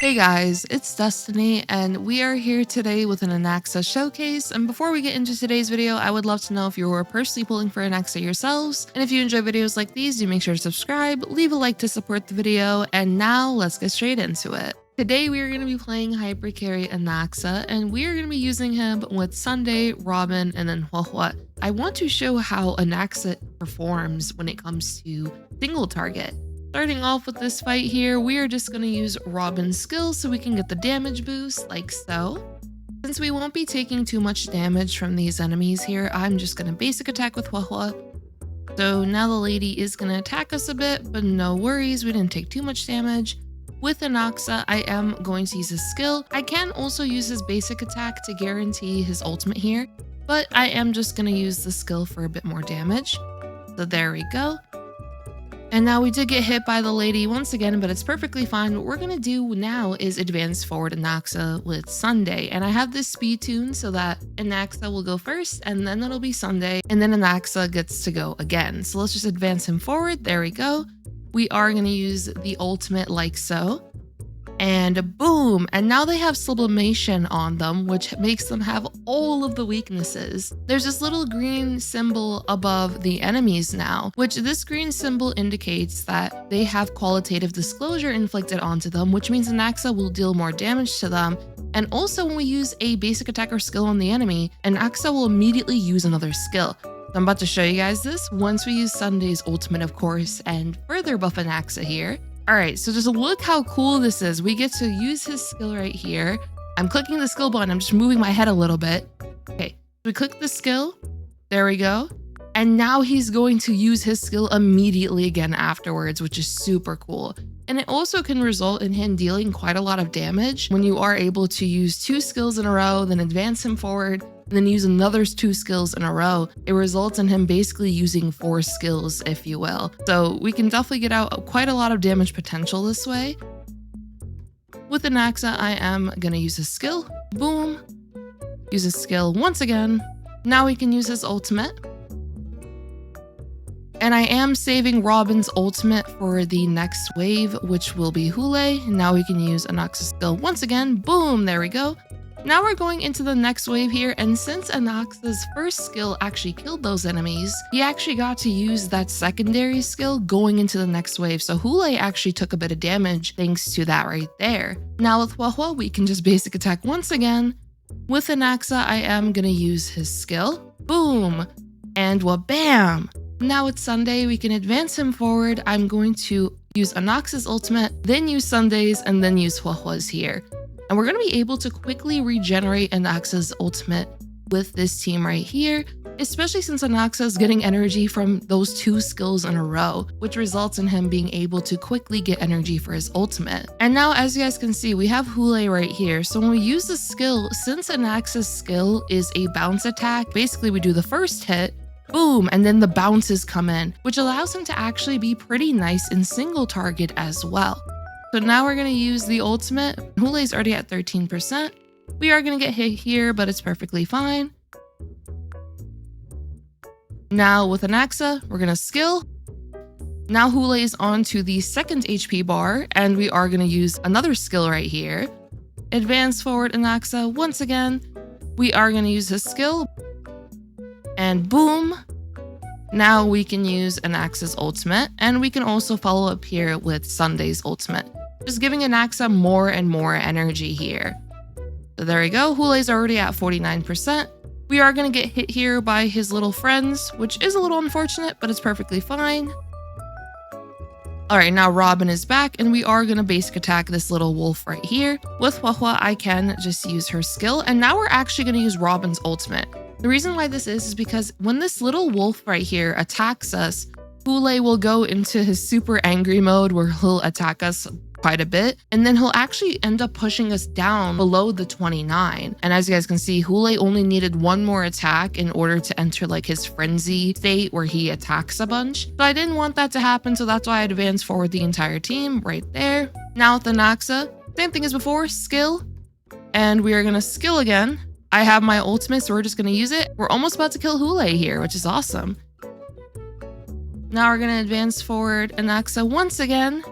Hey guys, it's Destiny, and we are here today with an Anaxa Showcase. And before we get into today's video, I would love to know if you were personally pulling for Anaxa yourselves. And if you enjoy videos like these, do make sure to subscribe, leave a like to support the video, and now let's get straight into it. Today we are going to be playing Hyper Carry Anaxa, and we are going to be using him with Sunday, Robin, and then Huahua. I want to show how Anaxa performs when it comes to single target. Starting off with this fight here, we are just going to use Robin's skill so we can get the damage boost like so. Since we won't be taking too much damage from these enemies here, I'm just going to basic attack with Huahua. So now the lady is going to attack us a bit, but no worries, we didn't take too much damage. With Anaxa, I am going to use his skill. I can also use his basic attack to guarantee his ultimate here, but I am just going to use the skill for a bit more damage. So there we go. And now we did get hit by the lady once again, but it's perfectly fine. What we're going to do now is advance forward Anaxa with Sunday. And I have this speed tune so that Anaxa will go first, and then it'll be Sunday, and then Anaxa gets to go again. So let's just advance him forward. There we go. We are going to use the ultimate like so. And boom! And now they have sublimation on them, which makes them have all of the weaknesses. There's this little green symbol above the enemies now, which this green symbol indicates that they have qualitative disclosure inflicted onto them, which means Anaxa will deal more damage to them. And also when we use a basic attack or skill on the enemy, Anaxa will immediately use another skill. So I'm about to show you guys this once we use Sunday's ultimate, of course, and further buff Anaxa here. Alright, so just look how cool this is. We get to use his skill right here. I'm clicking the skill button. I'm just moving my head a little bit. Okay, we click the skill. There we go. And now he's going to use his skill immediately again afterwards, which is super cool. And it also can result in him dealing quite a lot of damage when you are able to use 2 skills in a row, then advance him forward, and then use another 2 skills in a row. It results in him basically using 4 skills, if you will. So we can definitely get out quite a lot of damage potential this way. With Anaxa, I am going to use his skill. Boom. Use his skill once again. Now we can use his ultimate. And I am saving Robin's ultimate for the next wave, which will be Hule. Now we can use Anaxa's skill once again. Boom, there we go. Now we're going into the next wave here, and since Anaxa's first skill actually killed those enemies, he actually got to use that secondary skill going into the next wave. So Hule actually took a bit of damage thanks to that right there. Now with Huahua, we can just basic attack once again. With Anaxa, I am going to use his skill. Boom. And wha-bam. Now it's Sunday, we can advance him forward. I'm going to use Anaxa's ultimate, then use Sunday's, and then use Huahua's here. And we're going to be able to quickly regenerate Anaxa's ultimate with this team right here, especially since Anaxa is getting energy from those 2 skills in a row, which results in him being able to quickly get energy for his ultimate. And now, as you guys can see, we have Hule right here. So when we use the skill, since Anaxa's skill is a bounce attack, basically we do the first hit, boom, and then the bounces come in, which allows him to actually be pretty nice in single target as well. So now we're going to use the ultimate. Hule's already at 13%. We are going to get hit here, but it's perfectly fine. Now with Anaxa, we're going to skill. Now Hule is on to the second HP bar, and we are going to use another skill right here. Advance forward Anaxa once again. We are going to use his skill. And boom. Now we can use Anaxa's ultimate, and we can also follow up here with Sunday's ultimate, just giving Anaxa more and more energy here. So there we go. Hule's already at 49%. We are going to get hit here by his little friends, which is a little unfortunate, but it's perfectly fine. All right, now Robin is back, and we are going to basic attack this little wolf right here. With Huahua, I can just use her skill, and now we're actually going to use Robin's ultimate. The reason why this is because when this little wolf right here attacks us, Hule will go into his super angry mode where he'll attack us quite a bit, and then he'll actually end up pushing us down below the 29. And as you guys can see, Hule only needed 1 more attack in order to enter like his frenzy state where he attacks a bunch. So I didn't want that to happen, so that's why I advanced forward the entire team right there. Now with Anaxa, same thing as before, skill, and we are going to skill again. I have my ultimate, so we're just going to use it. We're almost about to kill Hule here, which is awesome. Now we're going to advance forward Anaxa once again.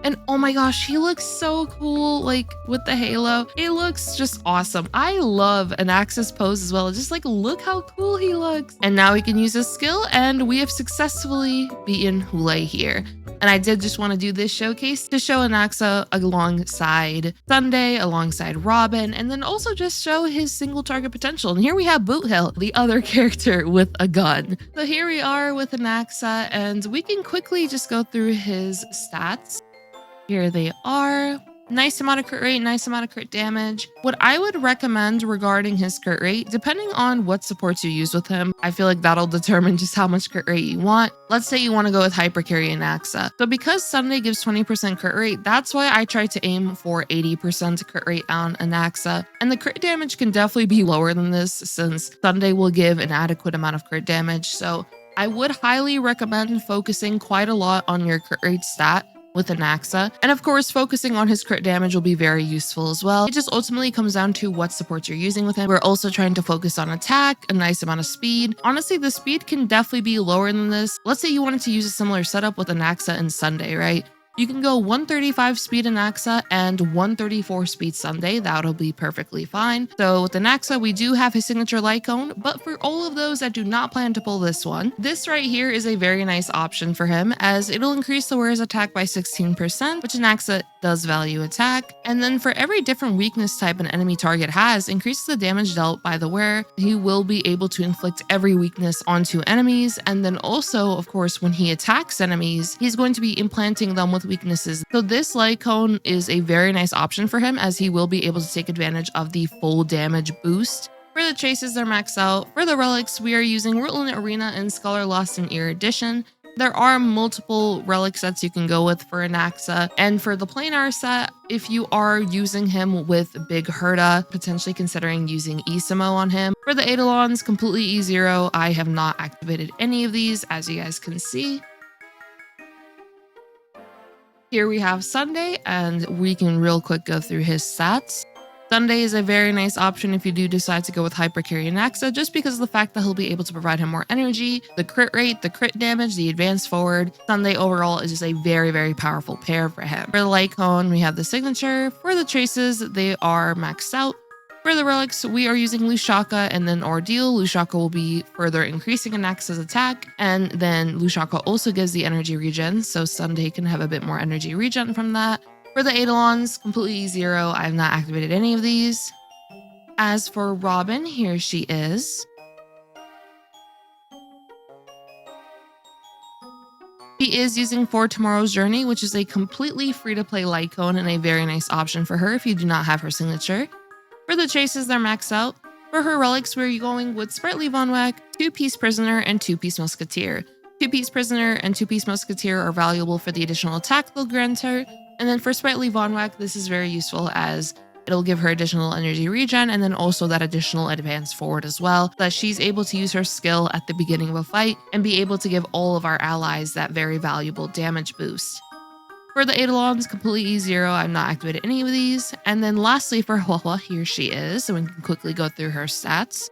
And oh my gosh, he looks so cool, like with the halo. It looks just awesome. I love Anaxa's pose as well. Just like, look how cool he looks. And now he can use his skill, and we have successfully beaten Hule here. And I did just want to do this showcase to show Anaxa alongside Sunday, alongside Robin, and then also just show his single target potential. And here we have Boothill, the other character with a gun. So here we are with Anaxa, and we can quickly just go through his stats. Here they are. Nice amount of crit rate, nice amount of crit damage. What I would recommend regarding his crit rate, depending on what supports you use with him, I feel like that'll determine just how much crit rate you want. Let's say you want to go with Hyper Carry Anaxa. So because Sunday gives 20% crit rate, that's why I try to aim for 80% crit rate on Anaxa. And the crit damage can definitely be lower than this since Sunday will give an adequate amount of crit damage. So I would highly recommend focusing quite a lot on your crit rate stat with Anaxa. And of course, focusing on his crit damage will be very useful as well. It just ultimately comes down to what supports you're using with him. We're also trying to focus on attack, a nice amount of speed. Honestly, the speed can definitely be lower than this. Let's say you wanted to use a similar setup with Anaxa and Sunday, right? You can go 135 speed Anaxa and 134 speed Sunday. That'll be perfectly fine. So with Anaxa, we do have his signature light cone, but for all of those that do not plan to pull this one, this right here is a very nice option for him as it'll increase the wearer's attack by 16%, which Anaxa does value attack. And then for every different weakness type an enemy target has, increases the damage dealt by the wearer. He will be able to inflict every weakness onto enemies. And then also, of course, when he attacks enemies, he's going to be implanting them with weaknesses. So this light cone is a very nice option for him as he will be able to take advantage of the full damage boost. For the chases, they're maxed out. For the relics, we are using Rutland Arena and Scholar Lost in Erudition. There are multiple relic sets you can go with for Anaxa. And for the planar set, if you are using him with Big Herta, potentially considering using Isamo on him. For the Eidolons, completely E0. I have not activated any of these, as you guys can see. Here we have Sunday, and we can real quick go through his stats. Sunday is a very nice option if you do decide to go with Hyper Carry Anaxa, just because of the fact that he'll be able to provide him more energy, the crit rate, the crit damage, the advance forward. Sunday overall is just a very, very powerful pair for him. For the light cone, we have the signature. For the chases, they are maxed out. For the relics, we are using Lushaka and then Ordeal. Lushaka will be further increasing Anaxa's attack, and then Lushaka also gives the energy regen, so Sunday can have a bit more energy regen from that. For the Eidolons, completely E0. I have not activated any of these. As for Robin, here she is. She is using For Tomorrow's Journey, which is a completely free-to-play light cone and a very nice option for her if you do not have her signature. For the chases, they're maxed out. For her relics, we're going with Sprightly Von Wack, 2-piece Prisoner, and 2-piece Musketeer. 2-piece Prisoner and 2-piece Musketeer are valuable for the additional attack they'll grant her. And then for Sprightly Von Wack, this is very useful as it'll give her additional energy regen and then also that additional advance forward as well, so that she's able to use her skill at the beginning of a fight and be able to give all of our allies that very valuable damage boost. For the Eidolons, completely E0. I've not activated any of these. And then lastly for Hua, here she is, so we can quickly go through her stats.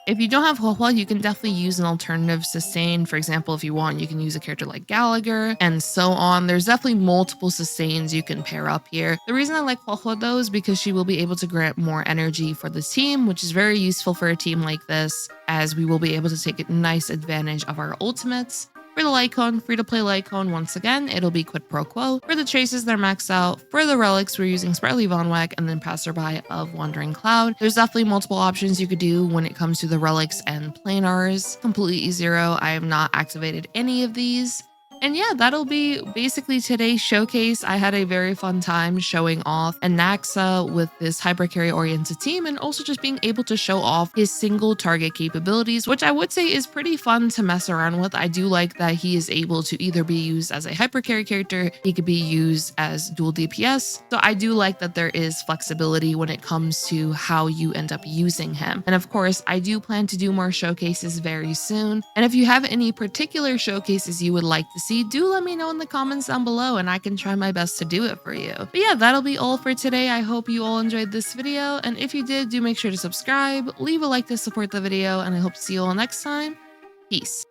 If you don't have Hua, you can definitely use an alternative sustain. For example, if you want, you can use a character like Gallagher and so on. There's definitely multiple sustains you can pair up here. The reason I like Hua though is because she will be able to grant more energy for the team, which is very useful for a team like this, as we will be able to take nice advantage of our ultimates. For the light cone, free-to-play light cone, once again, it'll be quid pro quo. For the chases, they're maxed out. For the relics, we're using Sprightly Von Wack and then Passerby of Wandering Cloud. There's definitely multiple options you could do when it comes to the relics and planars. Completely E0. I have not activated any of these. And yeah, that'll be basically today's showcase. I had a very fun time showing off Anaxa with this hyper carry oriented team and also just being able to show off his single target capabilities, which I would say is pretty fun to mess around with. I do like that he is able to either be used as a hyper carry character, he could be used as dual DPS. So I do like that there is flexibility when it comes to how you end up using him. And of course, I do plan to do more showcases very soon. And if you have any particular showcases you would like to see, do let me know in the comments down below and I can try my best to do it for you. But yeah, that'll be all for today. I hope you all enjoyed this video, and if you did, do make sure to subscribe, leave a like to support the video, and I hope to see you all next time. Peace.